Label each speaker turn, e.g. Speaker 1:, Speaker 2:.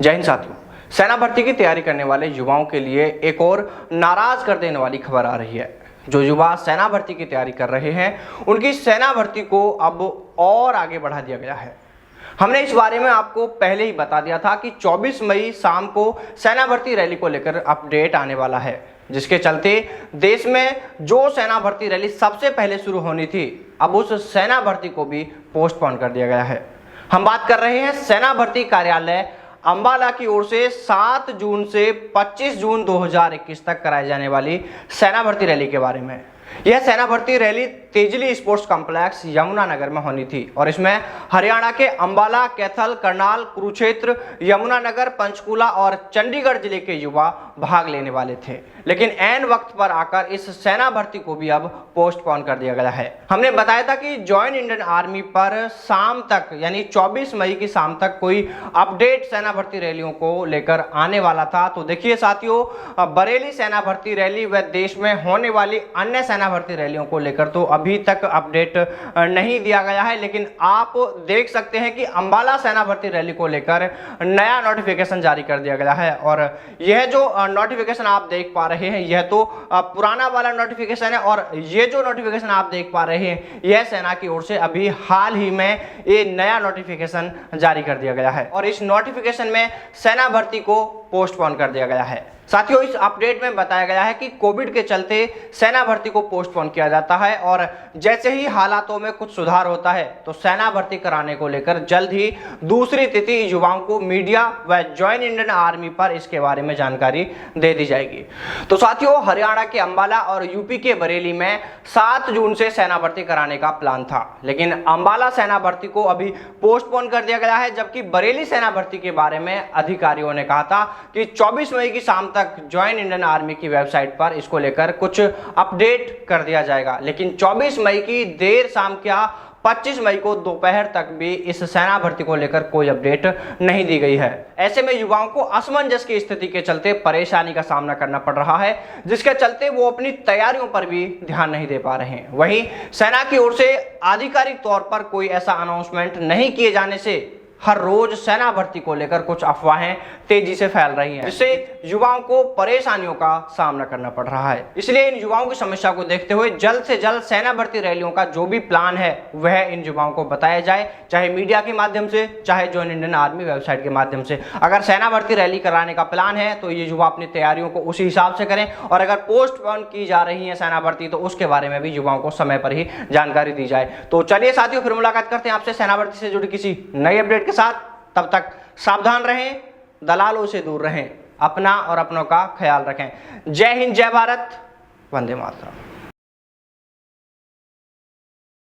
Speaker 1: जय हिंद साथियों। सेना भर्ती की तैयारी करने वाले युवाओं के लिए एक और नाराज कर देने वाली खबर आ रही है। जो युवा सेना भर्ती की तैयारी कर रहे हैं उनकी सेना भर्ती को अब और आगे बढ़ा दिया गया है। हमने इस बारे में आपको पहले ही बता दिया था कि 24 मई शाम को सेना भर्ती रैली को लेकर अपडेट आने वाला है, जिसके चलते देश में जो सेना भर्ती रैली सबसे पहले शुरू होनी थी, अब उस सेना भर्ती को भी पोस्टपोन कर दिया गया है। हम बात कर रहे हैं सेना भर्ती कार्यालय अंबाला की ओर से 7 जून से 25 जून 2021 तक कराई जाने वाली सेना भर्ती रैली के बारे में। यह सेना भर्ती rally Tejli sports complex Yamunanagar में होनी थी और इसमें हरियाणा के अंबाला, कैथल, करनाल, कुरुक्षेत्र, यमुनानगर, पंचकुला और चंडीगढ़ जिले के युवा भाग लेने वाले थे। लेकिन ऐन वक्त पर आकर इस सेना भर्ती को भी अब पोस्टपोन कर दिया गया है। हमने बताया था कि ज्वाइन इंडियन आर्मी पर शाम तक यानी 24 मई की शाम तक कोई अपडेट सेना भर्ती रैलियों को लेकर आने वाला था। तो देखिए साथियों, बरेली सेना भर्ती रैली व देश में होने वाली अन्य सेना भर्ती रैलियों को लेकर तो अभी तक अपडेट नहीं दिया गया है, लेकिन आप देख सकते हैं कि अंबाला सेना भर्ती रैली को लेकर नया नोटिफिकेशन जारी कर दिया गया है। और यह जो नोटिफिकेशन आप देख पा रहे हैं यह तो पुराना वाला नोटिफिकेशन है, और ये जो नोटिफिकेशन आप देख पा रहे हैं यह सेना की ओर से अभी हाल ही में ये नया नोटिफिकेशन जारी कर दिया गया है और इस नोटिफिकेशन में सेना भर्ती को पोस्टपोन कर दिया गया है। साथियों, इस अपडेट में बताया गया है कि कोविड के चलते सेना भर्ती को पोस्टपोन किया जाता है और जैसे ही हालातों में कुछ सुधार होता है तो सेना भर्ती कराने को लेकर जल्द ही दूसरी तिथि युवाओं को मीडिया व ज्वाइन इंडियन आर्मी पर इसके बारे में जानकारी दे दी जाएगी। तो साथियों, हरियाणा के अंबाला और यूपी के बरेली में 7 जून से सेना भर्ती कराने का प्लान था, लेकिन अंबाला सेना भर्ती को अभी पोस्टपोन कर दिया गया है, जबकि बरेली सेना भर्ती के बारे में अधिकारियों ने कहा था कि 24 मई की शाम तक ज्वाइन इंडियन आर्मी की वेबसाइट पर इसको लेकर कुछ अपडेट कर दिया जाएगा। लेकिन 24 मई की देर शाम क्या 25 मई को दोपहर तक भी इस सेना भर्ती को लेकर कोई अपडेट नहीं दी गई है। ऐसे में युवाओं को असमंजस की स्थिति के चलते परेशानी का सामना करना पड़ रहा है, जिसके चलते वो अपनी तैयारियों पर भी ध्यान नहीं दे पा रहे हैं। वहीं सेना की ओर से आधिकारिक तौर पर कोई ऐसा अनाउंसमेंट नहीं किए जाने से हर रोज सेना भर्ती को लेकर कुछ अफवाहें तेजी से फैल रही हैं, जिससे युवाओं को परेशानियों का सामना करना पड़ रहा है। इसलिए इन युवाओं की समस्या को देखते हुए जल्द से जल्द सेना भर्ती रैलियों का जो भी प्लान है वह इन युवाओं को बताया जाए, चाहे मीडिया के माध्यम से, चाहे ज्वाइन इंडियन आर्मी वेबसाइट के माध्यम से। अगर सेना भर्ती रैली कराने का प्लान है तो ये युवा अपनी तैयारियों को उसी हिसाब से करें, और अगर पोस्टपोन की जा रही है सेना भर्ती तो उसके बारे में भी युवाओं को समय पर ही जानकारी दी जाए। तो चलिए साथियों, फिर मुलाकात करते हैं आपसे सेना भर्ती से जुड़ी किसी नई अपडेट के साथ। तब तक सावधान रहें, दलालों से दूर रहें, अपना और अपनों का ख्याल रखें। जय हिंद, जय भारत, वंदे मातरम।